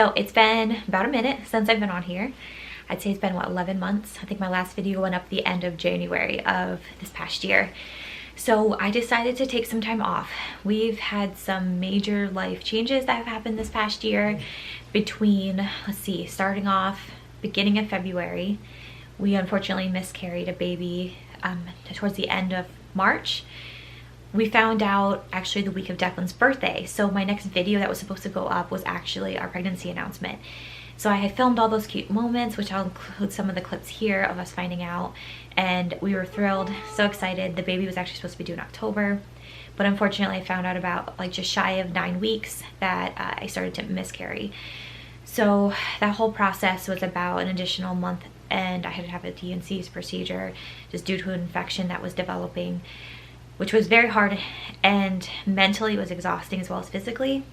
So it's been about a minute since I've been on here. I'd say it's been, what, 11 months? I think my last video went up the end of January of this past year. So I decided to take some time off. We've had some major life changes that have happened this past year between, let's see, starting off beginning of February. We unfortunately miscarried a baby towards the end of March. We found out actually the week of Declan's birthday. So my next video that was supposed to go up was actually our pregnancy announcement. So I had filmed all those cute moments, which I'll include some of the clips here of us finding out. And we were thrilled, so excited. The baby was actually supposed to be due in October. But unfortunately I found out about like just shy of 9 weeks that I started to miscarry. So that whole process was about an additional month, and I had to have a D&C's procedure just due to an infection that was developing, which was very hard, and mentally it was exhausting as well as physically.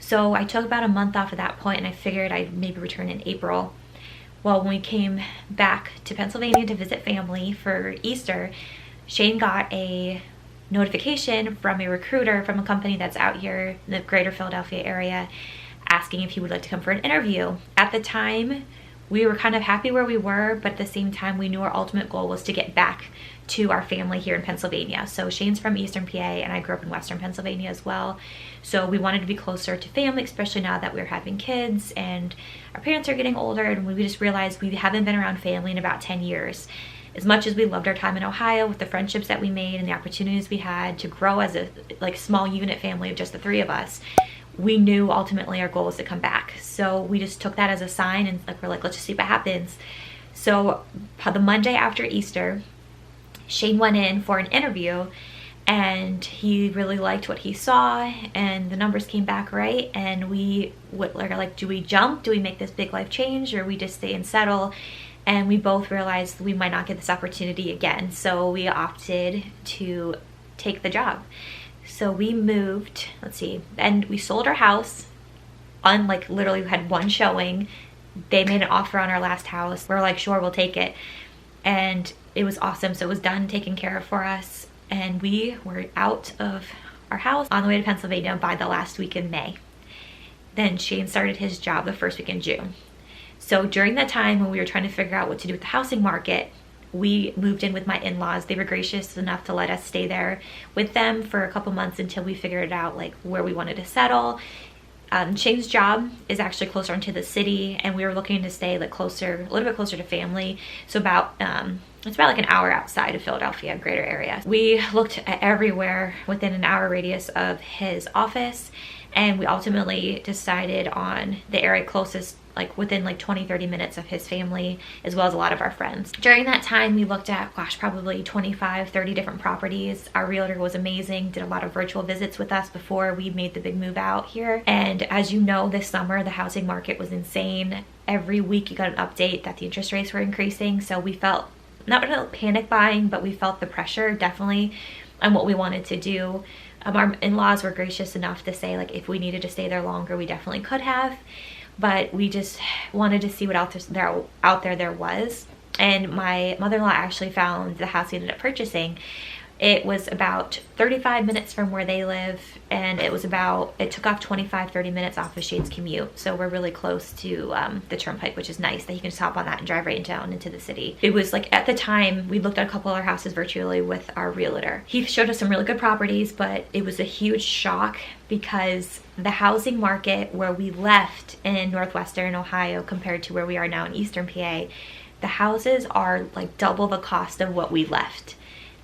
So I took about a month off at that point, and I figured I'd maybe return in April. Well, when we came back to Pennsylvania to visit family for Easter, Shane got a notification from a recruiter from a company that's out here in the greater Philadelphia area asking if he would like to come for an interview. At the time, we were kind of happy where we were, but at the same time, we knew our ultimate goal was to get back to our family here in Pennsylvania. So Shane's from Eastern PA, and I grew up in Western Pennsylvania as well. So we wanted to be closer to family, especially now that we're having kids and our parents are getting older, and we just realized we haven't been around family in about 10 years. As much as we loved our time in Ohio with the friendships that we made and the opportunities we had to grow as a small unit family of just the 3 of us, we knew ultimately our goal was to come back. So we just took that as a sign, and we're like, let's just see what happens. So the Monday after Easter, Shane went in for an interview, and he really liked what he saw, and the numbers came back right, and we were like, do we jump? Do we make this big life change, or we just stay and settle? And we both realized we might not get this opportunity again, so we opted to take the job. So we moved, let's see, and we sold our house on, like, literally we had 1 showing. They made an offer on our last house. We're like, sure, we'll take it. And it was awesome. So it was done, taken care of for us. And we were out of our house on the way to Pennsylvania by the last week in May. Then Shane started his job the first week in June. So during that time when we were trying to figure out what to do with the housing market, we moved in with my in-laws. They were gracious enough to let us stay there with them for a couple months until we figured out like where we wanted to settle. Shane's job is actually closer into the city, and we were looking to stay like closer, a little bit closer to family. So about it's about like an hour outside of Philadelphia, greater area. We looked at everywhere within an hour radius of his office, and we ultimately decided on the area closest, like within like 20-30 minutes of his family, as well as a lot of our friends. During that time, we looked at, gosh, probably 25-30 different properties. Our realtor was amazing, did a lot of virtual visits with us before we made the big move out here. And as you know, this summer, the housing market was insane. Every week you got an update that the interest rates were increasing. So we felt, not really panic buying, but we felt the pressure definitely on what we wanted to do. Our in-laws were gracious enough to say like if we needed to stay there longer, we definitely could have. But we just wanted to see what out there was. And my mother-in-law actually found the house we ended up purchasing. It was about 35 minutes from where they live, and it took off 25-30 minutes off of Shane's commute. So we're really close to the turnpike, which is nice that you can just hop on that and drive right down into the city. It was like, at the time, we looked at a couple other houses virtually with our realtor. He showed us some really good properties, but it was a huge shock because the housing market where we left in northwestern Ohio compared to where we are now in eastern PA, the houses are like double the cost of what we left.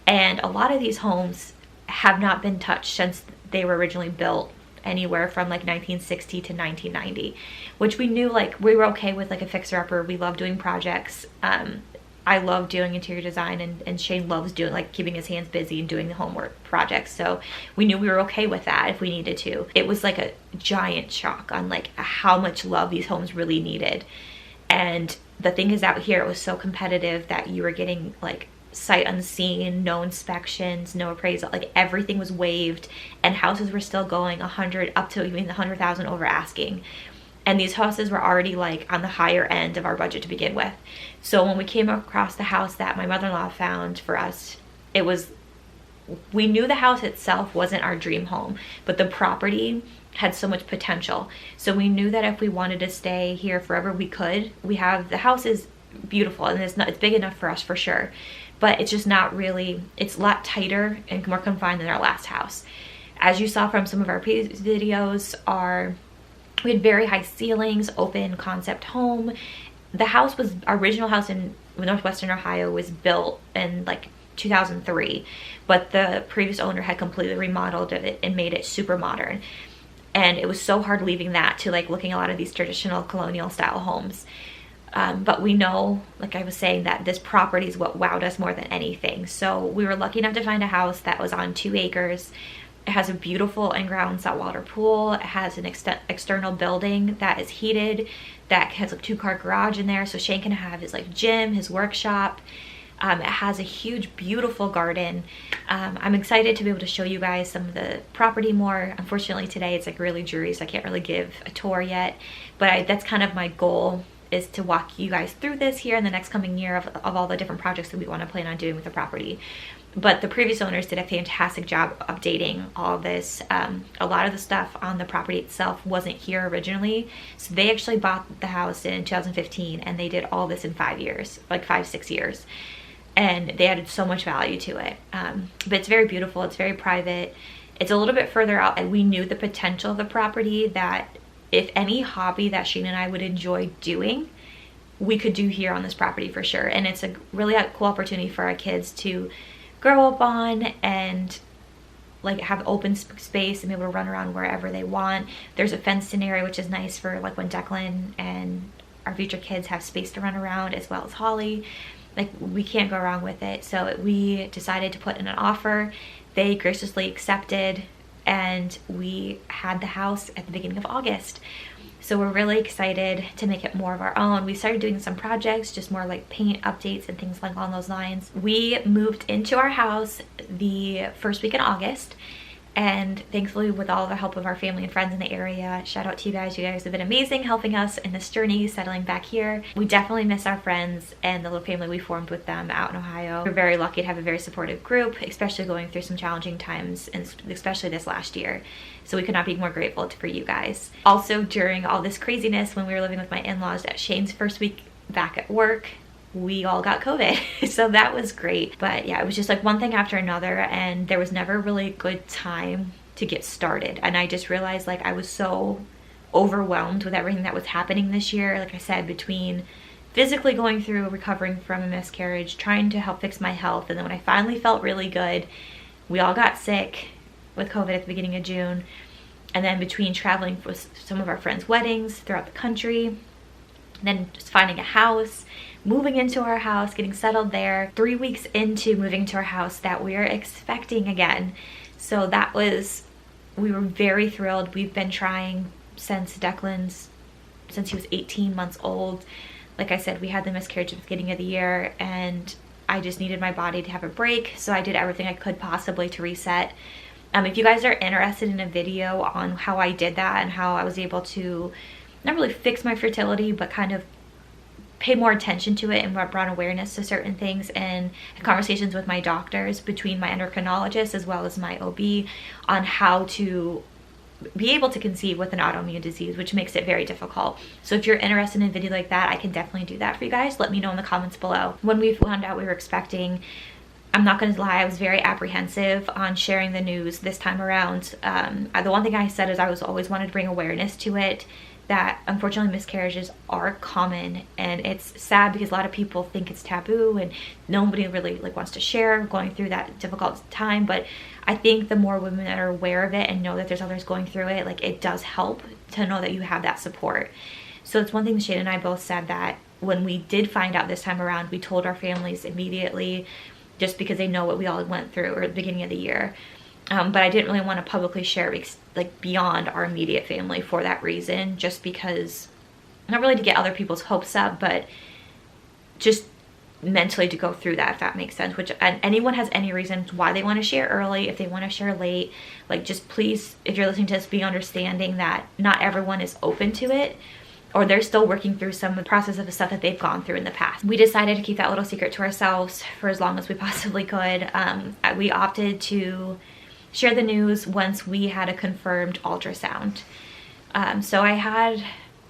And a lot of these homes have not been touched since they were originally built, anywhere from like 1960 to 1990, which we knew like we were okay with, like a fixer-upper. We love doing projects. I love doing interior design, and Shane loves doing, like, keeping his hands busy and doing the homework projects. So we knew we were okay with that if we needed to. It was like a giant shock on like how much love these homes really needed. And the thing is, out here it was so competitive that you were getting like sight unseen, no inspections, no appraisal, like everything was waived, and houses were still going 100 up to even 100,000 over asking. And these houses were already like on the higher end of our budget to begin with. So when we came across the house that my mother-in-law found for us, we knew the house itself wasn't our dream home, but the property had so much potential. So we knew that if we wanted to stay here forever, we could. The house is beautiful and it's big enough for us for sure, but it's just not really, it's a lot tighter and more confined than our last house. As you saw from some of our previous videos, we had very high ceilings, open concept home. Our original house in northwestern Ohio was built in like 2003, but the previous owner had completely remodeled it and made it super modern. And it was so hard leaving that to like looking at a lot of these traditional colonial style homes. But we know, like I was saying, that this property is what wowed us more than anything. So we were lucky enough to find a house that was on 2 acres. It has a beautiful in-ground saltwater pool. It has an external building that is heated, that has a 2-car garage in there. So Shane can have his like gym, his workshop. It has a huge, beautiful garden. I'm excited to be able to show you guys some of the property more. Unfortunately today it's like really dreary, so I can't really give a tour yet. But that's kind of my goal, is to walk you guys through this here in the next coming year of all the different projects that we want to plan on doing with the property. But the previous owners did a fantastic job updating all this. A lot of the stuff on the property itself wasn't here originally. So they actually bought the house in 2015 and they did all this in 5 years, like 5-6 years. And they added so much value to it. But it's very beautiful, it's very private. It's a little bit further out, and we knew the potential of the property, that if any hobby that Shane and I would enjoy doing, we could do here on this property for sure. And it's a really cool opportunity for our kids to grow up on and like have open space and be able to run around wherever they want. There's a fenced-in area, which is nice for like when Declan and our future kids have space to run around, as well as Holly. Like, we can't go wrong with it. So we decided to put in an offer. They graciously accepted, and we had the house at the beginning of August. So we're really excited to make it more of our own. We started doing some projects, just more like paint updates and things like along those lines. We moved into our house the first week in August, and thankfully with all the help of our family and friends in the area, shout out to you guys have been amazing helping us in this journey, settling back here. We definitely miss our friends and the little family we formed with them out in Ohio. We're very lucky to have a very supportive group, especially going through some challenging times, and especially this last year. So we could not be more grateful for you guys. Also, during all this craziness, when we were living with my in-laws at Shane's first week back at work, we all got COVID. So that was great. But yeah, it was just like one thing after another, and there was never really a good time to get started. And I just realized like I was so overwhelmed with everything that was happening this year. Like I said, between physically going through recovering from a miscarriage, trying to help fix my health, and then when I finally felt really good, we all got sick with COVID at the beginning of June. And then between traveling for some of our friends' weddings throughout the country, and then just finding a house, moving into our house, getting settled there, 3 weeks into moving to our house that we are expecting again. So we were very thrilled. We've been trying since he was 18 months old. Like I said, we had the miscarriage at the beginning of the year, and I just needed my body to have a break. So I did everything I could possibly to reset. If you guys are interested in a video on how I did that and how I was able to not really fix my fertility, but kind of pay more attention to it and brought awareness to certain things, and conversations with my doctors, between my endocrinologist as well as my OB, on how to be able to conceive with an autoimmune disease, which makes it very difficult. So if you're interested in a video like that, I can definitely do that for you guys. Let me know in the comments below. When we found out we were expecting, I'm not gonna lie, I was very apprehensive on sharing the news this time around. The one thing I said is I always wanted to bring awareness to it, that unfortunately miscarriages are common, and it's sad because a lot of people think it's taboo and nobody really wants to share going through that difficult time. But I think the more women that are aware of it and know that there's others going through it, it does help to know that you have that support. So it's one thing Shane and I both said, that when we did find out this time around, we told our families immediately, just because they know what we all went through at the beginning of the year. But I didn't really want to publicly share beyond our immediate family for that reason, just because, not really to get other people's hopes up, but just mentally to go through that, if that makes sense. And anyone has any reason why they want to share early, if they want to share late, just please, if you're listening to this, be understanding that not everyone is open to it, or they're still working through some of the process of the stuff that they've gone through in the past. We decided to keep that little secret to ourselves for as long as we possibly could. We opted to share the news once we had a confirmed ultrasound. So I had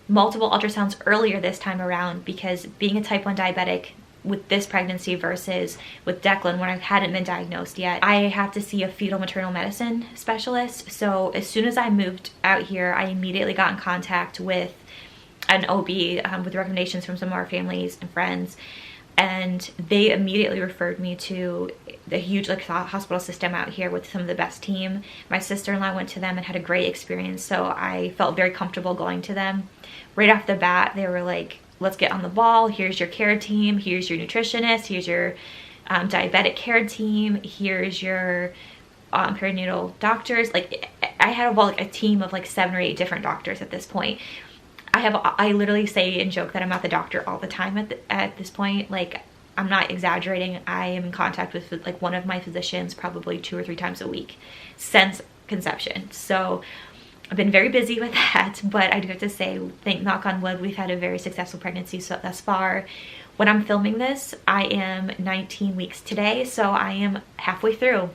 multiple ultrasounds earlier this time around because being a type 1 diabetic with this pregnancy versus with Declan when I hadn't been diagnosed yet, I have to see a fetal maternal medicine specialist. So as soon as I moved out here, I immediately got in contact with an OB with recommendations from some of our families and friends, and they immediately referred me to the huge hospital system out here with some of the best team. My sister-in-law went to them and had a great experience, so I felt very comfortable going to them. Right off the bat, they were like, let's get on the ball. Here's your care team. Here's your nutritionist. Here's your diabetic care team. Here's your perinatal doctors. Like, I had a team of like 7 or 8 different doctors at this point. I literally say and joke that I'm at the doctor all the time at this point. Like, I'm not exaggerating. I am in contact with like one of my physicians probably 2 or 3 times a week since conception. So I've been very busy with that, but I do have to say, knock on wood, we've had a very successful pregnancy thus far. When I'm filming this, I am 19 weeks today, so I am halfway through.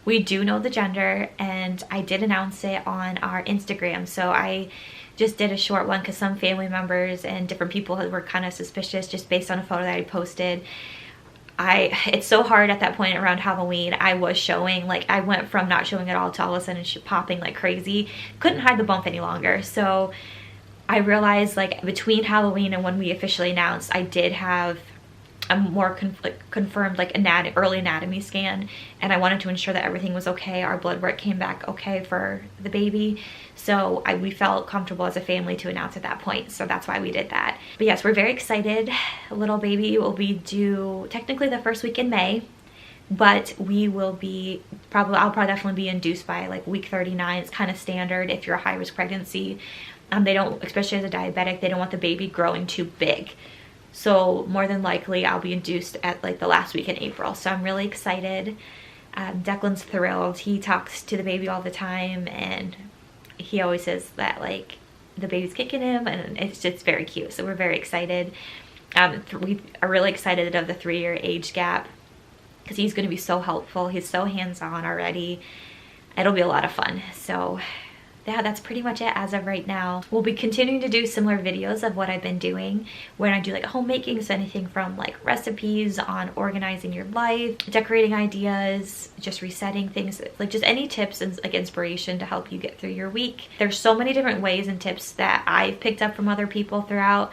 We do know the gender, and I did announce it on our Instagram, so I just did a short one because some family members and different people were kind of suspicious just based on a photo that I posted. It's so hard at that point around Halloween. I was showing, like, I went from not showing at all to all of a sudden popping like crazy. Couldn't hide the bump any longer. So I realized, like, between Halloween and when we officially announced, I did have a more confirmed like early anatomy scan, and I wanted to ensure that everything was okay. Our blood work came back okay for the baby, so we felt comfortable as a family to announce at that point, so that's why we did that. But yes, we're very excited. Little baby will be due technically the first week in May, but we will be I'll probably definitely be induced by like week 39. It's kind of standard if you're a high-risk pregnancy. They don't, especially as a diabetic, they don't want the baby growing too big. So more than likely I'll be induced at like the last week in April. So I'm really excited. Declan's thrilled. He talks to the baby all the time, and he always says that like the baby's kicking him, and it's just very cute. So we're very excited. We are really excited of the 3-year age gap because he's going to be so helpful. He's so hands-on already. It'll be a lot of fun. So yeah, that's pretty much it as of right now. We'll be continuing to do similar videos of what I've been doing when I do like homemaking, so anything from like recipes on organizing your life, decorating ideas, just resetting things, like just any tips and like inspiration to help you get through your week. There's so many different ways and tips that I've picked up from other people throughout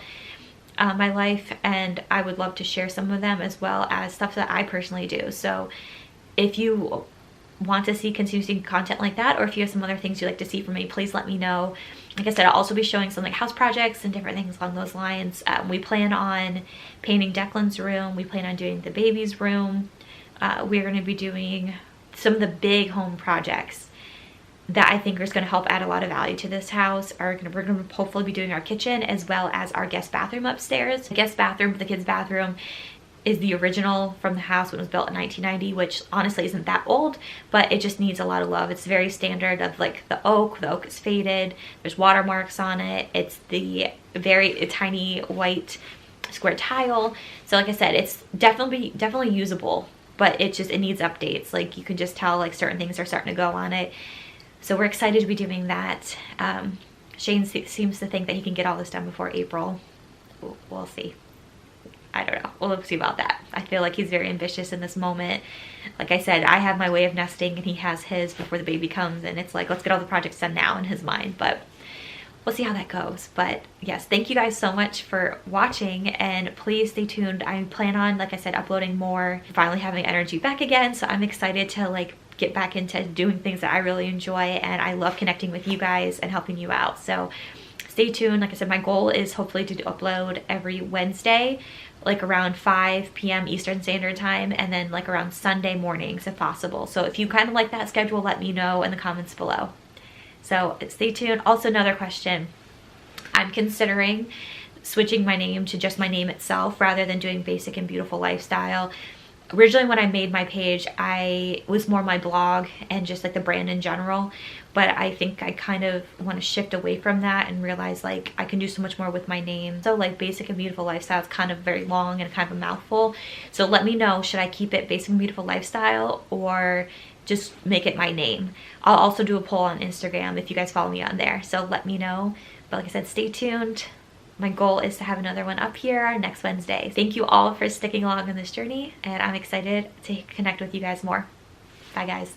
my life, and I would love to share some of them as well as stuff that I personally do. So if you want to continue seeing content like that, or if you have some other things you'd like to see from me, please let me know. Like I said, I'll also be showing some like house projects and different things along those lines. We plan on painting Declan's room. We plan on doing the baby's room. We're going to be doing some of the big home projects that I think is going to help add a lot of value to this house. We're going to hopefully be doing our kitchen as well as our guest bathroom upstairs. The guest bathroom, the kids' bathroom, is the original from the house when it was built in 1990, which honestly isn't that old, but it just needs a lot of love. It's very standard of like the oak is faded, there's watermarks on it, it's the very tiny white square tile. So like I said, it's definitely usable, but it needs updates. Like you can just tell like certain things are starting to go on it. So we're excited to be doing that. Shane seems to think that he can get all this done before April. We'll see. I don't know. We'll see about that. I feel like he's very ambitious in this moment. Like I said, I have my way of nesting and he has his before the baby comes, and it's like, let's get all the projects done now in his mind, but we'll see how that goes. But yes, thank you guys so much for watching, and please stay tuned. I plan on, like I said, uploading more, finally having energy back again, so I'm excited to like get back into doing things that I really enjoy, and I love connecting with you guys and helping you out. So stay tuned. Like I said, my goal is hopefully to upload every Wednesday, like around 5 p.m. Eastern Standard Time, and then like around Sunday mornings if possible. So if you kind of like that schedule, let me know in the comments below. So stay tuned. Also, another question. I'm considering switching my name to just my name itself rather than doing Basic and Beautiful Lifestyle. Originally when I made my page, it was more my blog and just like the brand in general, but I think I kind of want to shift away from that and realize like I can do so much more with my name. So like Basic and Beautiful Lifestyle is kind of very long and kind of a mouthful, so let me know, should I keep it Basic and Beautiful Lifestyle or just make it my name? I'll also do a poll on Instagram if you guys follow me on there, so let me know. But like I said, stay tuned. My goal is to have another one up here next Wednesday. Thank you all for sticking along on this journey, and I'm excited to connect with you guys more. Bye guys.